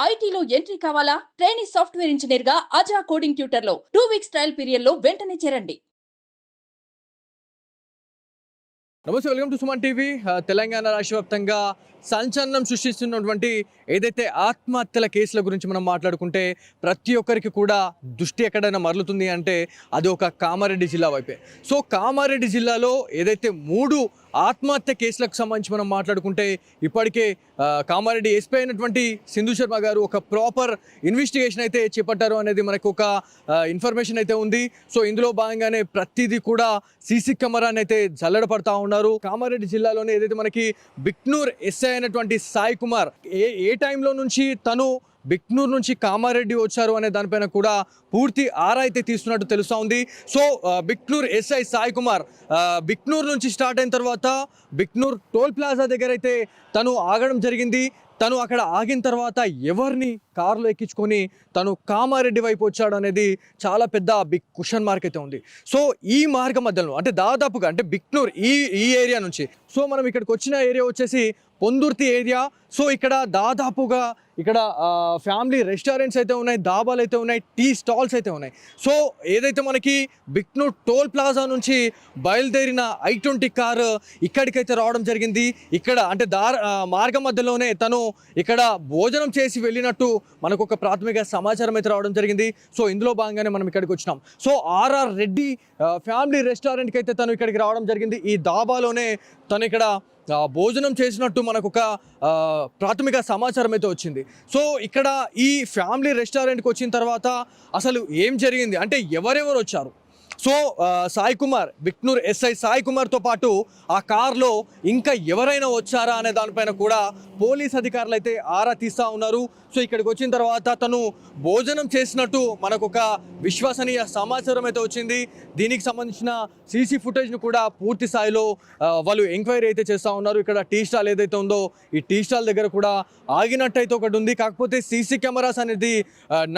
ఐటీలో ఎంట్రీ కావాలా? Trainee software engineer గా అజా కోడింగ్ ట్యూటర్ లో 2 వీక్స్ ట్రయల్ పీరియడ్ లో వెంటనే చేరండి. నమస్తే, welcome to Suman TV. Telangana రాష్ట్ర వ్యాప్తంగా సంచలనం సృష్టిస్తున్నటువంటి ఏదైతే ఆత్మహత్యల కేసుల గురించి మనం మాట్లాడుకుంటే ప్రతి ఒక్కరికి కూడా దృష్టి ఎక్కడైనా మరలుతుంది అంటే అది ఒక కామారెడ్డి జిల్లా వైపే. సో కామారెడ్డి జిల్లాలో ఏదైతే 3 ఆత్మహత్య కేసులకు సంబంధించి మనం మాట్లాడుకుంటే ఇప్పటికే కామారెడ్డి ఎస్పీ అయినటువంటి సింధు శర్మ గారు ఒక ప్రాపర్ ఇన్వెస్టిగేషన్ అయితే చేపట్టారు అనేది మనకు ఒక ఇన్ఫర్మేషన్ అయితే ఉంది. సో ఇందులో భాగంగానే ప్రతిదీ కూడా సీసీ కెమెరాని అయితే జల్లెడపడతా ఉన్నారు. కామారెడ్డి జిల్లాలోనే ఏదైతే మనకి బిక్నూర్ ఎస్ఐ అయినటువంటి సాయి కుమార్ ఏ టైంలో నుంచి తను బిక్నూర్ నుంచి కామారెడ్డి వచ్చారు అనే దానిపైన కూడా పూర్తి ఆరా అయితే తీస్తున్నట్టు తెలుస్తూ ఉంది. సో బిక్నూర్ ఎస్ఐ సాయి కుమార్ బిక్నూర్ నుంచి స్టార్ట్ అయిన తర్వాత బిక్నూర్ టోల్ ప్లాజా దగ్గర అయితే తను ఆగడం జరిగింది. తను అక్కడ ఆగిన తర్వాత ఎవరిని కారులో ఎక్కించుకొని తను కామారెడ్డి వైపు వచ్చాడు అనేది చాలా పెద్ద బిగ్ క్వశ్చన్ మార్క్ అయితే ఉంది. సో ఈ మార్గం మధ్యలో అంటే దాదాపుగా అంటే బిక్నూర్ ఈ ఏరియా నుంచి సో మనం ఇక్కడికి వచ్చిన ఏరియా వచ్చేసి పొందుర్తి ఏరియా. సో ఇక్కడ దాదాపుగా ఇక్కడ ఫ్యామిలీ రెస్టారెంట్స్ అయితే ఉన్నాయి, దాబాలు అయితే ఉన్నాయి, టీ స్టాల్స్ అయితే ఉన్నాయి. సో ఏదైతే మనకి బిక్నూర్ టోల్ ప్లాజా నుంచి బయలుదేరిన I-20 కారు ఇక్కడికైతే రావడం జరిగింది. ఇక్కడ అంటే మార్గం మధ్యలోనే తను ఇక్కడ భోజనం చేసి వెళ్ళినట్టు మనకు ఒక ప్రాథమిక సమాచారం అయితే రావడం జరిగింది. సో ఇందులో భాగంగానే మనం ఇక్కడికి వచ్చినాం. సో ఆర్ఆర్ రెడ్డి ఫ్యామిలీ రెస్టారెంట్కి అయితే తను ఇక్కడికి రావడం జరిగింది. ఈ దాబాలోనే తను ఇక్కడ భోజనం చేసినట్టు మనకు ఒక ప్రాథమిక సమాచారం అయితే వచ్చింది. సో ఇక్కడ ఈ ఫ్యామిలీ రెస్టారెంట్కి వచ్చిన తర్వాత అసలు ఏం జరిగింది అంటే ఎవరెవరు వచ్చారు? సో సాయి కుమార్ బిక్నూర్ ఎస్ఐ సాయి కుమార్తో పాటు ఆ కార్లో ఇంకా ఎవరైనా వచ్చారా అనే దానిపైన కూడా పోలీస్ అధికారులు అయితే ఆరా తీస్తూ ఉన్నారు. సో ఇక్కడికి వచ్చిన తర్వాత తను భోజనం చేసినట్టు మనకు ఒక విశ్వసనీయ సమాచారం అయితే వచ్చింది. దీనికి సంబంధించిన సీసీ ఫుటేజ్ను కూడా పూర్తి స్థాయిలో వాళ్ళు ఎంక్వైరీ అయితే చేస్తూ ఉన్నారు. ఇక్కడ టీ స్టాల్ ఏదైతే ఉందో ఈ టీ స్టాల్ దగ్గర కూడా ఆగినట్టయితే ఒకటి ఉంది. కాకపోతే సీసీ కెమెరాస్ అనేది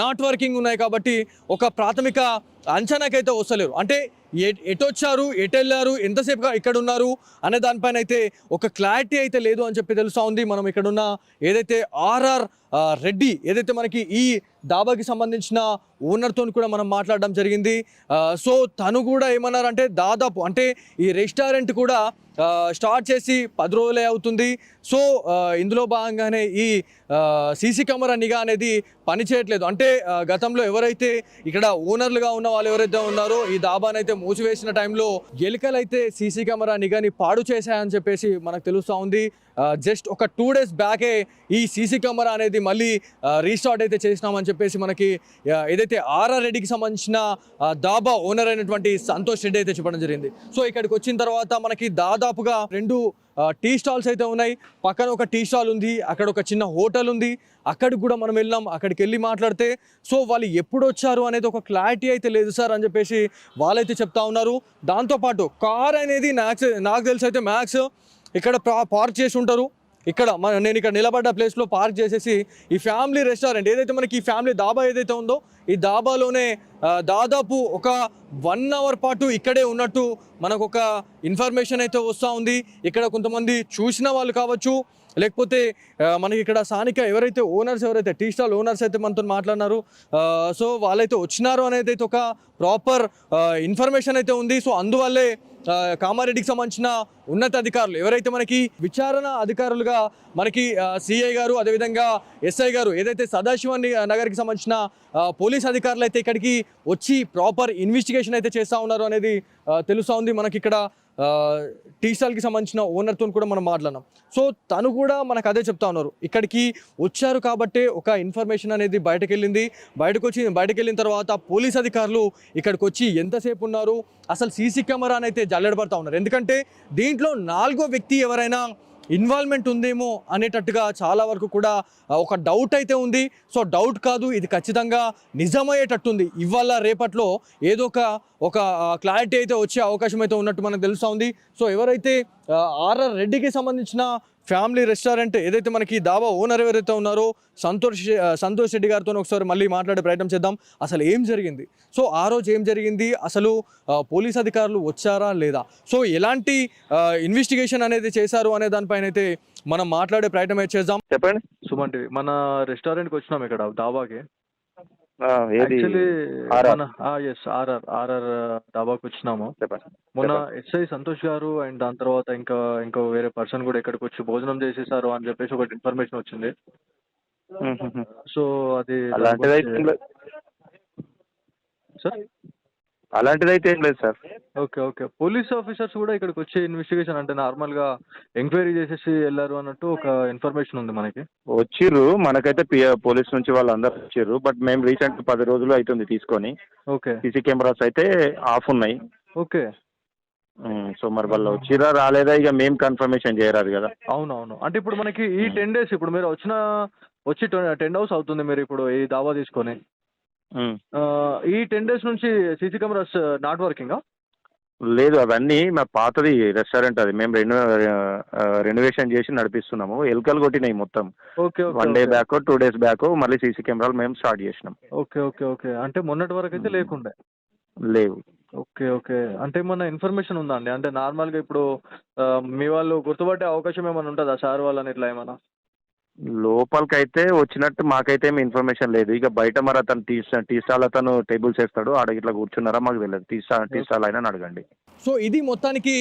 నాట్ వర్కింగ్ ఉన్నాయి కాబట్టి ఒక ప్రాథమిక అంచనాకైతే వస్తలేరు. అంటే ఎటొచ్చారు, ఎటు వెళ్ళారు, ఎంతసేపుగా ఇక్కడ ఉన్నారు అనే దానిపైన అయితే ఒక క్లారిటీ అయితే లేదు అని చెప్పి తెలుస్తూ ఉంది. మనం ఇక్కడున్న ఏదైతే ఆర్ఆర్ రెడ్డి ఏదైతే మనకి ఈ దాబాకి సంబంధించిన ఓనర్తో కూడా మనం మాట్లాడడం జరిగింది. సో తను కూడా ఏమన్నారంటే దాదాపు అంటే ఈ రెస్టారెంట్ కూడా స్టార్ట్ చేసి 10 రోజులే అవుతుంది. సో ఇందులో భాగంగానే ఈ సీసీ కెమెరా నిఘా అనేది పనిచేయట్లేదు. అంటే గతంలో ఎవరైతే ఇక్కడ ఓనర్లుగా ఉన్న వాళ్ళు ఎవరైతే ఉన్నారో ఈ దాబానైతే మూసివేసిన టైంలో ఎలుకలైతే సీసీ కెమెరా నిఘాని పాడు చేశాయని చెప్పేసి మనకు తెలుస్తూ ఉంది. జస్ట్ ఒక 2 డేస్ బ్యాకే ఈ సీసీ కెమెరా అనేది మళ్ళీ రీస్టార్ట్ అయితే చేసినామని చెప్పేసి మనకి ఏదైతే ఆర్ఆర్ రెడ్డికి సంబంధించిన దాబా ఓనర్ అయినటువంటి సంతోష్ రెడ్డి అయితే చెప్పడం జరిగింది. సో ఇక్కడికి వచ్చిన తర్వాత మనకి దాదాపుగా 2 టీ స్టాల్స్ అయితే ఉన్నాయి. పక్కన ఒక టీ స్టాల్ ఉంది, అక్కడ ఒక చిన్న హోటల్ ఉంది. అక్కడికి కూడా మనం వెళ్ళాం. అక్కడికి వెళ్ళి మాట్లాడితే సో వాళ్ళు ఎప్పుడు వచ్చారు అనేది ఒక క్లారిటీ అయితే లేదు సార్ అని చెప్పేసి వాళ్ళైతే చెప్తా ఉన్నారు. దాంతోపాటు కార్ అనేది నాకు తెలిసి అయితే మ్యాక్స్ ఇక్కడ పార్క్ చేసి ఉంటారు. ఇక్కడ నేను ఇక్కడ నిలబడ్డ ప్లేస్లో పార్క్ చేసేసి ఈ ఫ్యామిలీ రెస్టారెంట్ ఏదైతే మనకి ఈ ఫ్యామిలీ దాబా ఏదైతే ఉందో ఈ దాబాలోనే దాదాపు ఒక 1 అవర్ పాటు ఇక్కడే ఉన్నట్టు మనకు ఒక ఇన్ఫర్మేషన్ అయితే వస్తూ ఉంది. ఇక్కడ కొంతమంది చూసిన వాళ్ళు కావచ్చు, లేకపోతే మనకి ఇక్కడ స్థానిక ఎవరైతే టీ స్టాల్ ఓనర్స్ అయితే మనతో మాట్లాడినారు. సో వాళ్ళైతే వచ్చినారు అనేది అయితే ఒక ప్రాపర్ ఇన్ఫర్మేషన్ అయితే ఉంది. సో అందువల్లే కామారెడ్డికి సంబంధించిన ఉన్నత అధికారులు ఎవరైతే మనకి విచారణ అధికారులుగా మనకి సిఐ గారు అదేవిధంగా ఎస్ఐ గారు ఏదైతే సదాశివన్ నగర్కి సంబంధించిన పోలీస్ అధికారులు అయితే ఇక్కడికి వచ్చి ప్రాపర్ ఇన్వెస్టిగేషన్ అయితే చేస్తూ ఉన్నారు అనేది తెలుస్తూ ఉంది. మనకి ఇక్కడ టీ స్టాల్కి సంబంధించిన ఓనర్తో కూడా మనం మాట్లాడినాం. సో తను కూడా మనకు అదే చెప్తా ఉన్నారు. ఇక్కడికి వచ్చారు కాబట్టే ఒక ఇన్ఫర్మేషన్ అనేది బయటకు వెళ్ళిన తర్వాత పోలీస్ అధికారులు ఇక్కడికి వచ్చి ఎంతసేపు ఉన్నారు, అసలు సీసీ కెమెరాని అయితే జల్లెడబడతా ఉన్నారు. ఎందుకంటే దీంట్లో 4వ వ్యక్తి ఎవరైనా ఇన్వాల్వ్మెంట్ ఉందేమో అనేటట్టుగా చాలా వరకు కూడా ఒక డౌట్ అయితే ఉంది. సో డౌట్ కాదు, ఇది ఖచ్చితంగా నిజమయ్యేటట్టుంది. ఇవాళ రేపట్లో ఏదో ఒక క్లారిటీ అయితే వచ్చే అవకాశం అయితే ఉన్నట్టు మనకు తెలుస్తూ ఉంది. సో ఎవరైతే ఆర్ఆర్ రెడ్డికి సంబంధించిన ఫ్యామిలీ రెస్టారెంట్ ఏదైతే మనకి దాబా ఓనర్ ఎవరైతే ఉన్నారో సంతోష్ రెడ్డి గారితో ఒకసారి మళ్ళీ మాట్లాడే ప్రయత్నం చేద్దాం. అసలు ఏం జరిగింది, సో ఆ రోజు ఏం జరిగింది, అసలు పోలీస్ అధికారులు వచ్చారా లేదా, సో ఎలాంటి ఇన్వెస్టిగేషన్ అనేది చేశారు అనే దానిపైన అయితే మనం మాట్లాడే ప్రయత్నం అయితే చేద్దాం. చెప్పండి. సుమన్ టీవీ మన రెస్టారెంట్కి వచ్చినాం ఇక్కడ దాబాకి. ఏది యాక్చువల్లీ RR? మన ఎస్ ఆర్ఆర్ దాబాకి వచ్చినాము. చెప్పండి. మొన్న చెప్పండి. ఎస్ఐ సంతోష్ గారు అండ్ దాని తర్వాత ఇంకో వేరే పర్సన్ కూడా ఇక్కడికి వచ్చి భోజనం చేసేసారు అని చెప్పేసి ఒకటి ఇన్ఫర్మేషన్ వచ్చింది. మ్మ్. సో అది అలాంటిదైతే ఏం లేదు సార్. అలాంటిదైతే ఏం లేదు సార్. ఓకే పోలీస్ ఆఫీసర్స్ కూడా ఇక్కడికి వచ్చి ఇన్వెస్టిగేషన్ అంటే నార్మల్గా ఎంక్వైరీ చేసేసి వెళ్ళారు అన్నట్టు ఒక ఇన్ఫర్మేషన్ ఉంది మనకి. వచ్చిర్రు, మనకైతే పోలీస్ నుంచి వాళ్ళందరూ వచ్చిర్రు. బట్ మేము రీసెంట్ 10 రోజులు అవుతుంది తీసుకొని. ఓకే సీసీ కెమెరాస్ అయితే ఆఫ్ ఉన్నాయి. ఓకే సో మరి వాళ్ళు వచ్చిరా రాలేదా ఇక మేము కన్ఫర్మేషన్ చేయరాదు కదా. అవునవును. అంటే ఇప్పుడు మనకి ఈ 10 days ఇప్పుడు మీరు వచ్చి 10 hours అవుతుంది మీరు ఇప్పుడు ఈ దావా తీసుకొని. ఈ 10 days నుంచి సీసీ కెమెరాస్ నాట్ వర్కింగా? లేదు, అవన్నీ మా పాతది రెస్టారెంట్, అది మేము రెనోవేషన్ చేసి నడిపిస్తున్నాము. ఎలుకలు కొట్టినాయి మొత్తం. Okay 1 day back 2 days back మళ్ళీ సీసీ కెమెరాలు మేము స్టార్ట్ చేసినాం. ఓకే అంటే మొన్నటి వరకు అయితే లేకుండే. లేవు. ఓకే అంటే ఏమన్నా ఇన్ఫర్మేషన్ ఉందా అండి? అంటే నార్మల్గా ఇప్పుడు మీ వాళ్ళు గుర్తుపట్టే అవకాశం ఏమైనా ఉంటుందా సార్ వాళ్ళని ఇట్లా ఏమైనా? లోపలికైతే వచ్చినట్టు మాకైతే ఏమి ఇన్ఫర్మేషన్ లేదు. ఇక బయట మరి అతను టీ స్టాల్ అతను టేబుల్స్ వేస్తాడు, ఆడ ఇట్లా కూర్చున్నారా మాకు తెలియదు. టీ స్టాల్ అయినా అడగండి. సో ఇది మొత్తానికి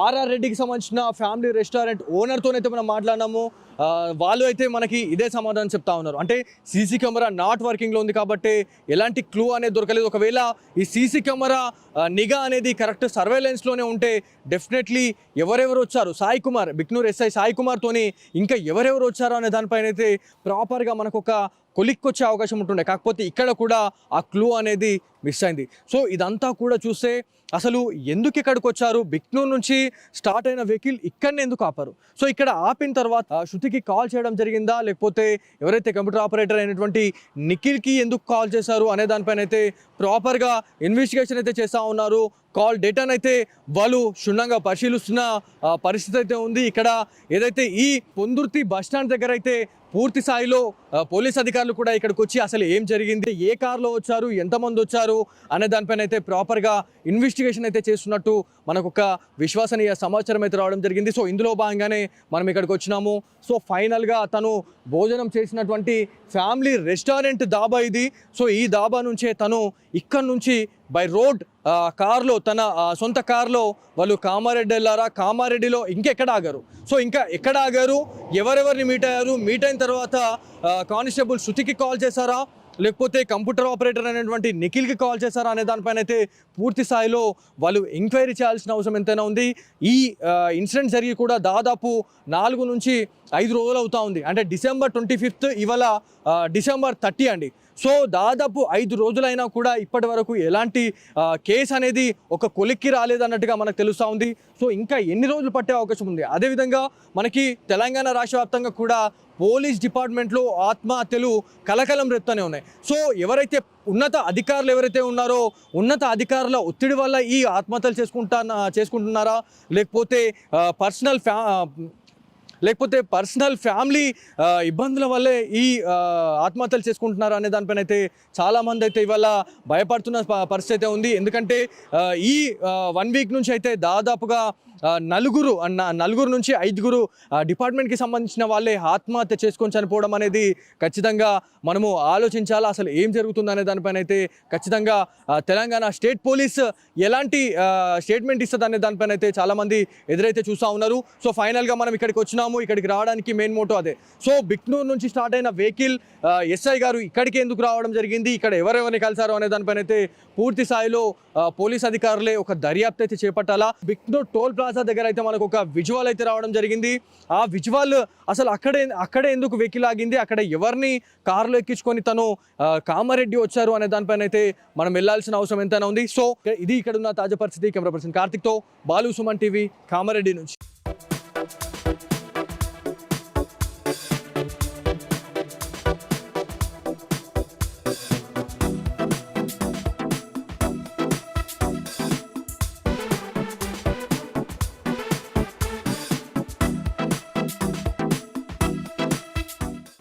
ఆర్ఆర్ రెడ్డికి సంబంధించిన ఫ్యామిలీ రెస్టారెంట్ ఓనర్తోనైతే మనం మాట్లాడినాము. వాళ్ళు అయితే మనకి ఇదే సమాధానం చెప్తా ఉన్నారు. అంటే సీసీ కెమెరా నాట్ వర్కింగ్లో ఉంది కాబట్టి ఎలాంటి క్లూ అనేది దొరకలేదు. ఒకవేళ ఈ సీసీ కెమెరా నిఘా అనేది కరెక్ట్ సర్వేలెన్స్లోనే ఉంటే డెఫినెట్లీ ఎవరెవరు వచ్చారు, సాయి కుమార్, బిక్నూర్ ఎస్ఐ సాయి కుమార్తోని ఇంకా ఎవరెవరు వచ్చారో అనే దానిపైన అయితే ప్రాపర్గా మనకు ఒక కొలిక్కొచ్చే అవకాశం ఉంటుండే. కాకపోతే ఇక్కడ కూడా ఆ క్లూ అనేది మిస్ అయింది. సో ఇదంతా కూడా చూస్తే అసలు ఎందుకు ఇక్కడికి వచ్చారు, బిక్నూర్ నుంచి స్టార్ట్ అయిన వెహికల్ ఇక్కడనే ఎందుకు ఆపారు, సో ఇక్కడ ఆపిన తర్వాత శృతికి కాల్ చేయడం జరిగిందా, లేకపోతే ఎవరైతే కంప్యూటర్ ఆపరేటర్ అయినటువంటి నిఖిల్కి ఎందుకు కాల్ చేశారు అనే దానిపైన అయితే ప్రాపర్గా ఇన్వెస్టిగేషన్ అయితే చేస్తూ ఉన్నారు. కాల్ డేటాను అయితే వాళ్ళు క్షుణ్ణంగా పరిశీలిస్తున్న పరిస్థితి అయితే ఉంది. ఇక్కడ ఏదైతే ఈ పొందుర్తి బస్టాండ్ దగ్గర అయితే పూర్తి స్థాయిలో పోలీస్ అధికారులు కూడా ఇక్కడికి వచ్చి అసలు ఏం జరిగింది, ఏ కార్లో వచ్చారు, ఎంతమంది వచ్చారు అనే దానిపైన అయితే ప్రాపర్గా ఇన్వెస్టిగేషన్ అయితే చేస్తున్నట్టు మనకు ఒక విశ్వసనీయ సమాచారం అయితే రావడం జరిగింది. సో ఇందులో భాగంగానే మనం ఇక్కడికి వచ్చినాము. సో ఫైనల్గా తను భోజనం చేసినటువంటి ఫ్యామిలీ రెస్టారెంట్ దాబా ఇది. సో ఈ దాబా నుంచే తను ఇక్కడ నుంచి బై రోడ్ కార్లో తన సొంత కార్లో వాళ్ళు కామారెడ్డి వెళ్ళారా, కామారెడ్డిలో ఇంకెక్కడ ఆగారు, సో ఇంకా ఎక్కడ ఆగారు, ఎవరెవరిని మీట్ అయ్యారు, మీట్ అయిన తర్వాత కానిస్టేబుల్ శృతికి కాల్ చేశారా, లేకపోతే కంప్యూటర్ ఆపరేటర్ అనేటువంటి నిఖిల్కి కాల్ చేశారా అనే దానిపైన అయితే పూర్తి స్థాయిలో వాళ్ళు ఎంక్వైరీ చేయాల్సిన అవసరం ఎంతైనా ఉంది. ఈ ఇన్సిడెంట్ జరిగి కూడా దాదాపు 4 నుంచి 5 రోజులు అవుతా ఉంది. అంటే December 25th, ఇవాళ December 30 అండి. సో దాదాపు 5 రోజులైనా కూడా ఇప్పటి వరకు ఎలాంటి కేసు అనేది ఒక కొలిక్కి రాలేదన్నట్టుగా మనకు తెలుస్తూ ఉంది. సో ఇంకా ఎన్ని రోజులు పట్టే అవకాశం ఉంది. అదేవిధంగా మనకి తెలంగాణ రాష్ట్ర వ్యాప్తంగా కూడా పోలీస్ డిపార్ట్మెంట్లో ఆత్మహత్యలు కలకలం రేపుతూనే ఉన్నాయి. సో ఎవరైతే ఉన్నత అధికారులు ఎవరైతే ఉన్నారో ఉన్నత అధికారుల ఒత్తిడి వల్ల ఈ ఆత్మహత్యలు చేసుకుంటున్నారా, లేకపోతే పర్సనల్ ఫ్యామిలీ ఇబ్బందుల వల్లే ఈ ఆత్మహత్యలు చేసుకుంటున్నారు అనే దానిపైన అయితే చాలామంది అయితే ఇవాళ భయపడుతున్న పరిస్థితి అయితే ఉంది. ఎందుకంటే ఈ 1 week నుంచి అయితే దాదాపుగా నలుగురు నుంచి 5 డిపార్ట్మెంట్కి సంబంధించిన వాళ్ళే ఆత్మహత్య చేసుకొని చనిపోవడం అనేది ఖచ్చితంగా మనము ఆలోచించాలా. అసలు ఏం జరుగుతుంది అనే దానిపైన అయితే ఖచ్చితంగా తెలంగాణ స్టేట్ పోలీస్ ఎలాంటి స్టేట్మెంట్ ఇస్తుంది అనే దానిపైన అయితే చాలామంది ఎదురైతే చూస్తూ ఉన్నారు. సో ఫైనల్గా మనం ఇక్కడికి వచ్చినాము. ఇక్కడికి రావడానికి మెయిన్ మోటో అదే. సో బిక్నూర్ నుంచి స్టార్ట్ అయిన వెహికల్ ఎస్ఐ గారు ఇక్కడికి ఎందుకు రావడం జరిగింది, ఇక్కడ ఎవరెవరిని కలిసారు అనే దానిపైన అయితే పూర్తి స్థాయిలో పోలీస్ అధికారులే ఒక దర్యాప్తు అయితే చేపట్టాలా. బిక్నూర్ టోల్ ప్లాజా దగ్గర అయితే మనకు ఒక విజువల్ అయితే రావడం జరిగింది. ఆ విజువల్ అసలు అక్కడే ఎందుకు వెహికల్ ఆగింది, అక్కడ ఎవరిని కారులో ఎక్కించుకొని తను కామారెడ్డి వచ్చారు అనే దానిపైన అయితే మనం వెళ్ళాల్సిన అవసరం ఎంతైనా ఉంది. సో ఇది ఇక్కడ ఉన్న తాజా పరిస్థితి. కెమెరా పర్సన్ కార్తిక్తో బాలు, సుమన్ టీవీ, కామారెడ్డి నుంచి.